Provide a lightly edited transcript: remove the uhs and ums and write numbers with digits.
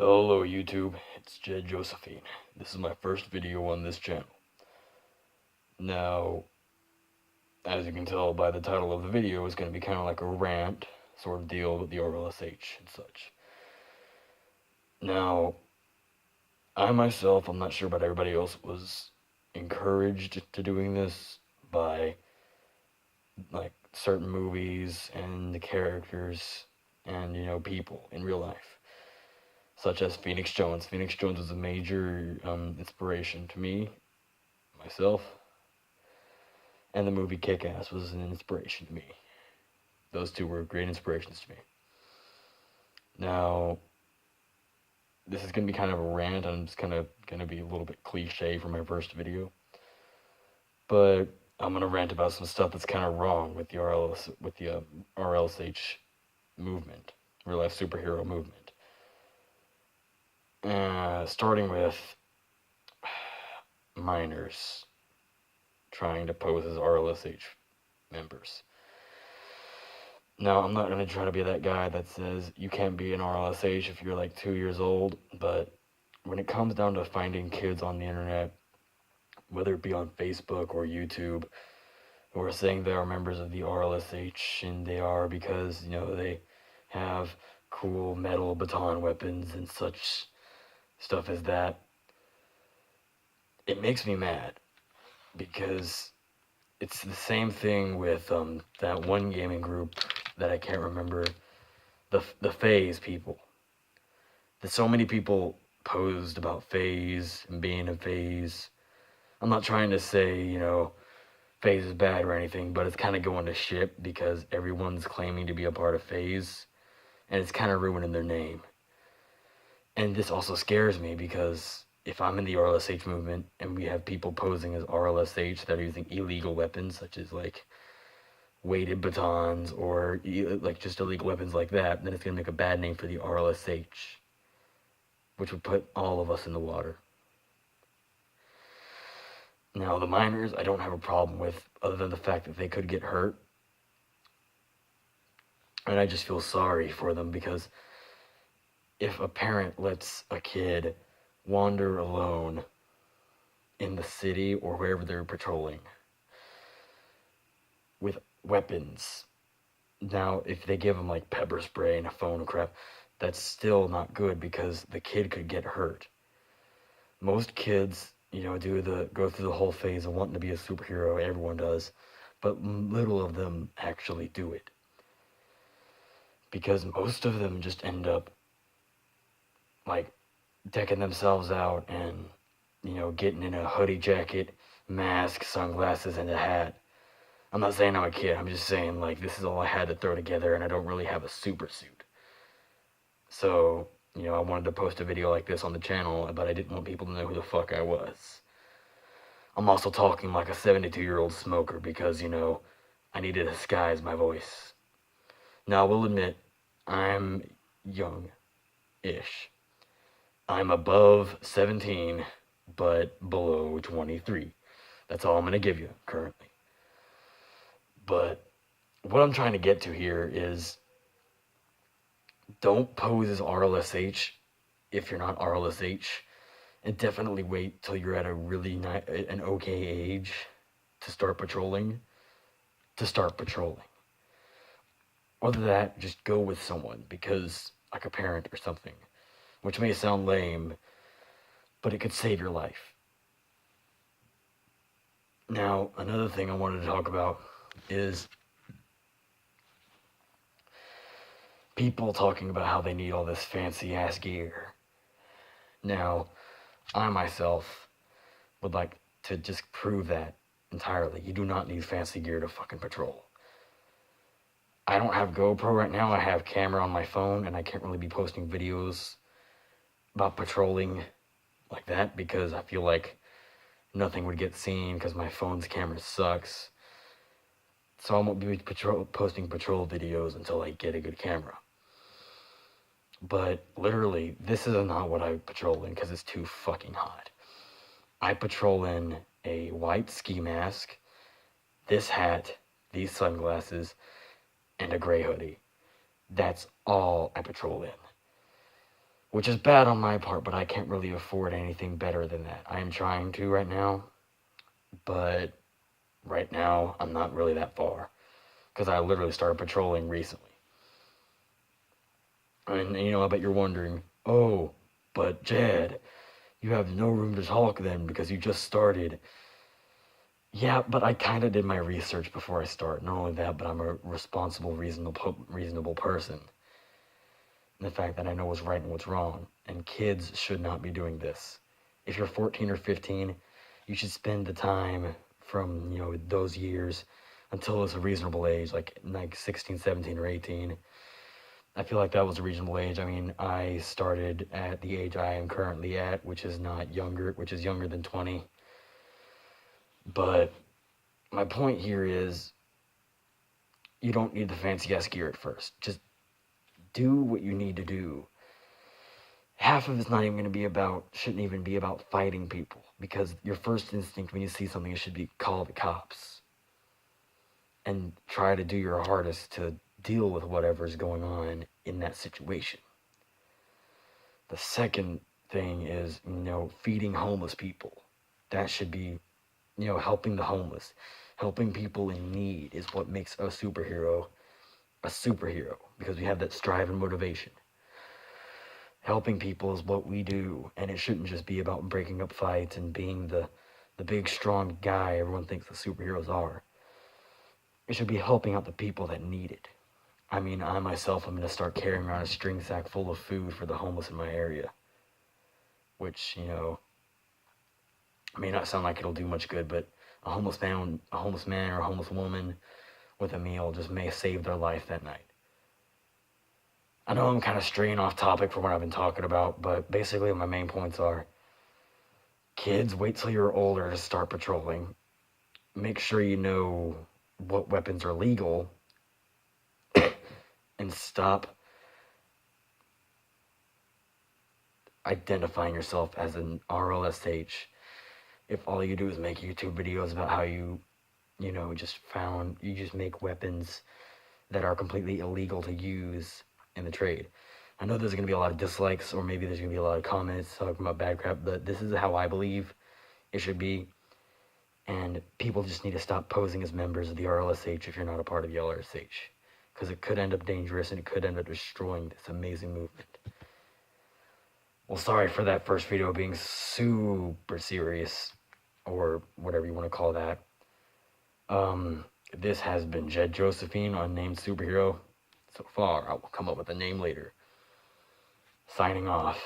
Hello YouTube, it's Jed Josephine. This is my first video on this channel. Now, as you can tell by the title of the video, it's going to be kind of like a rant sort of deal with the RLSH and such. Now, I myself, I'm not sure about everybody else, was encouraged to doing this by like certain movies and the characters and, people in real life, such as Phoenix Jones. Phoenix Jones was a major inspiration to me, myself, and the movie Kick-Ass was an inspiration to me. Those two were great inspirations to me. Now, this is going to be kind of a rant. I'm just kind of going to be a little bit cliche for my first video. But I'm going to rant about some stuff that's kind of wrong with the RLSH movement, real life superhero movement. Starting with minors trying to pose as RLSH members. Now, I'm not going to try to be that guy that says you can't be an RLSH if you're like 2 years old, but when it comes down to finding kids on the internet, whether it be on Facebook or YouTube, who are saying they are members of the RLSH, and they are because, they have cool metal baton weapons and such stuff as that, it makes me mad, because it's the same thing with that one gaming group that I can't remember, the FaZe people. That so many people posed about FaZe and being a FaZe. I'm not trying to say, FaZe is bad or anything, but it's kind of going to shit because everyone's claiming to be a part of FaZe, and it's kind of ruining their name. And this also scares me because if I'm in the RLSH movement and we have people posing as RLSH that are using illegal weapons, such as like weighted batons or like just illegal weapons like that, then it's going to make a bad name for the RLSH, which would put all of us in the water. Now, the minors, I don't have a problem with, other than the fact that they could get hurt. And I just feel sorry for them, because if a parent lets a kid wander alone in the city or wherever they're patrolling with weapons, now if they give them like pepper spray and a phone and crap, that's still not good, because the kid could get hurt. Most kids, go through the whole phase of wanting to be a superhero. Everyone does, but little of them actually do it, because most of them just end up like decking themselves out and getting in a hoodie jacket, mask, sunglasses, and a hat. I'm not saying I'm a kid, I'm just saying, like, this is all I had to throw together, and I don't really have a super suit. So, I wanted to post a video like this on the channel, but I didn't want people to know who the fuck I was. I'm also talking like a 72-year-old smoker because, I need to disguise my voice. Now, I will admit, I'm young-ish. I'm above 17, but below 23. That's all I'm going to give you currently. But what I'm trying to get to here is, don't pose as RLSH if you're not RLSH, and definitely wait till you're at a really an okay age to start patrolling. Other than that, just go with someone, because like a parent or something, which may sound lame, but it could save your life. Now, another thing I wanted to talk about is people talking about how they need all this fancy ass gear. Now, I myself would like to just prove that entirely. You do not need fancy gear to fucking patrol. I don't have GoPro right now. I have camera on my phone, and I can't really be posting videos about patrolling like that, because I feel like nothing would get seen because my phone's camera sucks. So I won't be posting patrol videos until I get a good camera. But literally, this is not what I patrol in, because it's too fucking hot. I patrol in a white ski mask, this hat, these sunglasses, and a gray hoodie. That's all I patrol in. which is bad on my part, but I can't really afford anything better than that. I am trying to right now, but right now I'm not really that far, because I literally started patrolling recently. And I bet you're wondering, oh, but Jed, you have no room to talk then because you just started. Yeah, but I kind of did my research before I start. Not only that, but I'm a responsible, reasonable person. And the fact that I know what's right and what's wrong. And kids should not be doing this. If you're 14 or 15, you should spend the time from, those years until it's a reasonable age, like 16, 17, or 18. I feel like that was a reasonable age. I mean, I started at the age I am currently at, which is younger than 20. But my point here is, you don't need the fancy ass gear at first. Just do what you need to do. Half of it's not even going to shouldn't even be about fighting people, because your first instinct when you see something, it should be call the cops and try to do your hardest to deal with whatever's going on in that situation. The second thing is, feeding homeless people. That should be, helping the homeless. Helping people in need is what makes a superhero, because we have that strive and motivation. Helping people is what we do, and it shouldn't just be about breaking up fights and being the big strong guy everyone thinks the superheroes are. It should be helping out the people that need it. I mean, I myself am going to start carrying around a string sack full of food for the homeless in my area, which, may not sound like it'll do much good, but a homeless man or a homeless woman with a meal just may save their life that night. I know I'm kind of straying off topic from what I've been talking about, but basically my main points are: kids, wait till you're older to start patrolling. Make sure you know what weapons are legal, and stop identifying yourself as an RLSH if all you do is make YouTube videos about how you just make weapons that are completely illegal to use in the trade. I know there's going to be a lot of dislikes, or maybe there's going to be a lot of comments talking about bad crap, but this is how I believe it should be. And people just need to stop posing as members of the RLSH if you're not a part of the RLSH, because it could end up dangerous and it could end up destroying this amazing movement. Well, sorry for that first video being super serious, or whatever you want to call that. This has been Jed Josephine, Unnamed Superhero. So far, I will come up with a name later. Signing off.